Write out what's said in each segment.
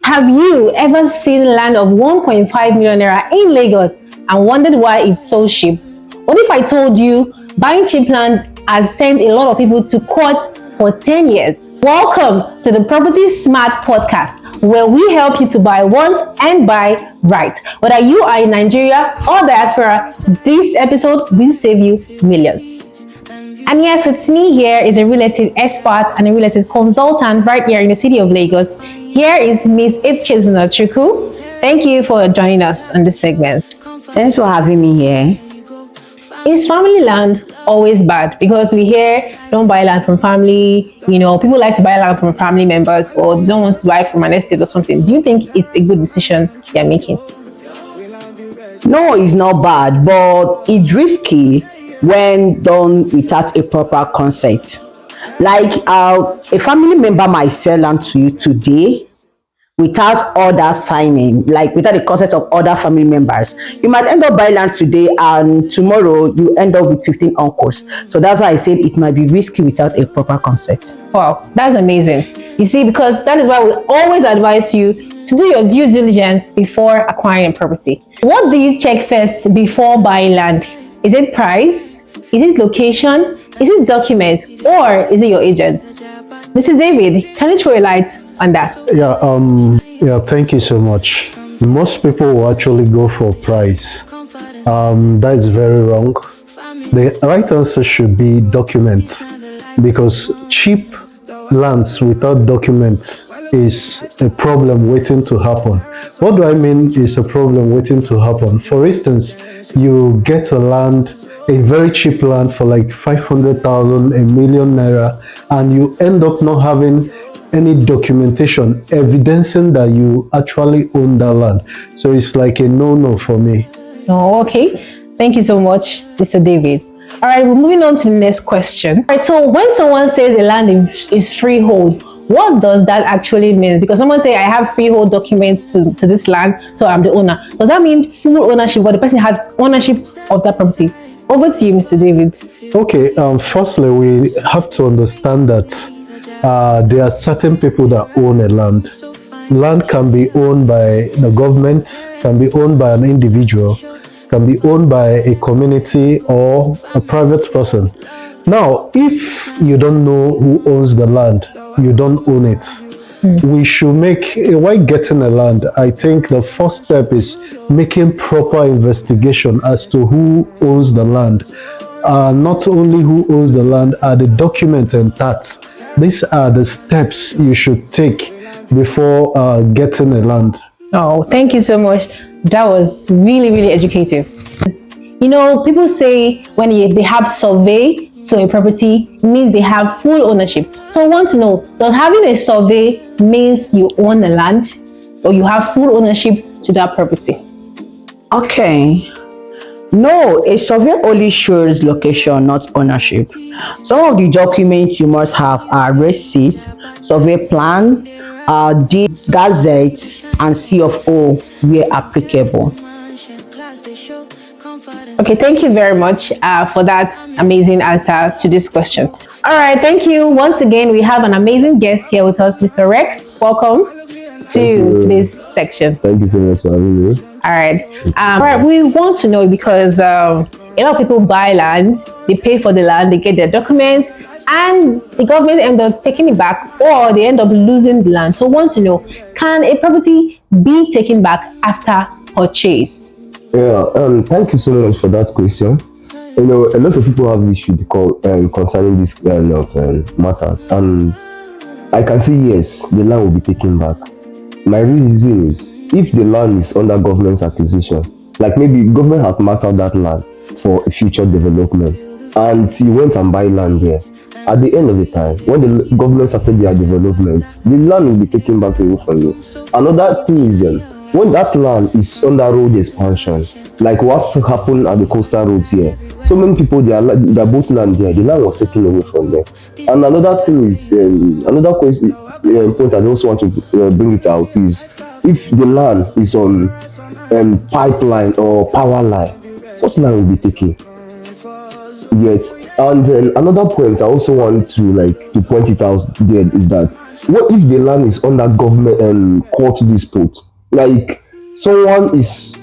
Have you ever seen land of 1.5 million naira in Lagos and wondered why it's so cheap? What if I told you buying cheap land has sent a lot of people to court for 10 years? Welcome to the Property Smart Podcast, where we help you to buy once and buy right. Whether you are in Nigeria or diaspora, this episode will save you millions. And yes, with me here is a real estate expert and a real estate consultant right here in the city of Lagos. Here is Miss Ichizuna Chuku. Thank you for joining us on this segment. Thanks for having me here. Is family land always bad? Because we hear don't buy land from family, people like to buy land from family members or don't want to buy from an estate or something. Do you think it's a good decision they're making? No, it's not bad, but it's risky when done without a proper consent. Like a family member might sell land to you today without other signing, like without the consent of other family members. You might end up buying land today and tomorrow you end up with 15 uncles. So that's why I said it might be risky without a proper consent. Wow, that's amazing. You see, because that is why we always advise you to do your due diligence before acquiring a property. What do you check first before buying land? Is it price? Is it location? Is it document? Or is it your agent? Mr. David, can you throw a light on that? Thank you so much. Most people will actually go for price. That is very wrong. The right answer should be document, because cheap lands without document is a problem waiting to happen. What do I mean is a problem waiting to happen? For instance, you get a very cheap land for like 500,000, a million naira, and you end up not having any documentation evidencing that you actually own that land. So it's like a no-no for me. Oh, okay. Thank you so much, Mr. David. All right, we're moving on to the next question. All right, so when someone says a land is freehold, what does that actually mean? Because someone say I have freehold documents to this land, so I'm the owner. Does that mean full ownership, or the person has ownership of that property? Over to you, Mr. David. Okay, firstly, we have to understand that there are certain people that own a land. Land can be owned by the government, can be owned by an individual, can be owned by a community or a private person. Now, if you don't know who owns the land, you don't own it. We should while getting a land, I think the first step is making proper investigation as to who owns the land. Not only who owns the land, are the documents intact. These are the steps you should take before getting a land. Oh, thank you so much. That was really, really educative. People say when they have survey to a property, it means they have full ownership. So I want to know, does having a survey means you own the land or you have full ownership to that property? Okay. No, a survey only shows location, not ownership. Some of the documents you must have are receipt, survey plan, deed, gazette, and C of O where applicable. Okay, thank you very much for that amazing answer to this question. All right, thank you. Once again, we have an amazing guest here with us, Mr. Rex. Welcome to this section. Thank you so much for having me. All right, we want to know because a lot of people buy land, they pay for the land, they get their documents, and the government end up taking it back or they end up losing the land. So we want to know, can a property be taken back after purchase? Thank you so much for that question. A lot of people have issues concerning this kind of matters, and I can say yes, the land will be taken back. My reason is, if the land is under government's acquisition, like maybe government has marked out that land for a future development, and you went and buy land there. At the end of the time, when the government started their development, the land will be taken back away from you. Another thing is, when that land is under road expansion, like what's happened at the coastal roads here, so many people they are both land there, the land was taken away from them. And another thing is, another question point I also want to bring it out is, if the land is on pipeline or power line, such land will be taken. Yet, and then another point I also want to point it out there is that What if the land is under government court dispute? Like someone is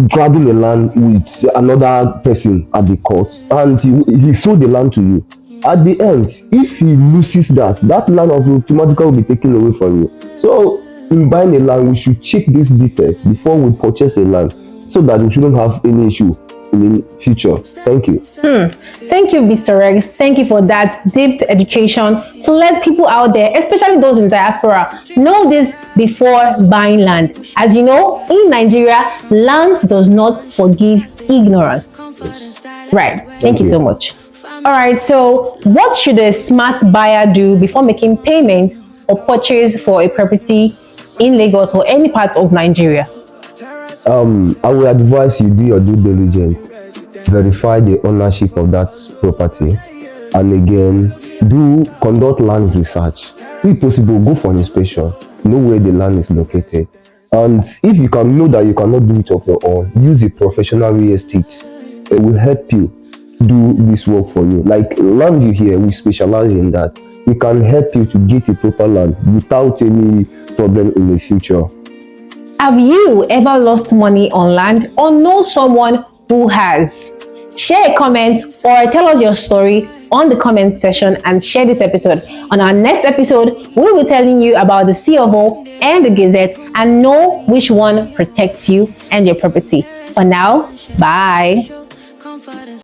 dragging the land with another person at the court, and he sold the land to you. At the end, if he loses that land automatically will be taken away from you. So in buying a land, we should check these details before we purchase a land, so that we shouldn't have any issue in the future. Thank you. Thank you, Mr. Rex. Thank you for that deep education to let people out there, especially those in diaspora, know this before buying land. As you know, in Nigeria, land does not forgive ignorance. Right. Thank you so much. All right. So, what should a smart buyer do before making payment or purchase for a property in Lagos or any part of Nigeria? I will advise you do your due diligence, verify the ownership of that property, and again, do conduct land research. If possible, go for inspection, know where the land is located. And if you can know that you cannot do it of your own, use a professional real estate. It will help you do this work for you. Like land you here, we specialize in that. We can help you to get a proper land without any problem in the future. Have you ever lost money on land or know someone who has? Share a comment or tell us your story on the comment section and share this episode. On our next episode, we'll be telling you about the C of O and the Gazette and know which one protects you and your property. For now, bye.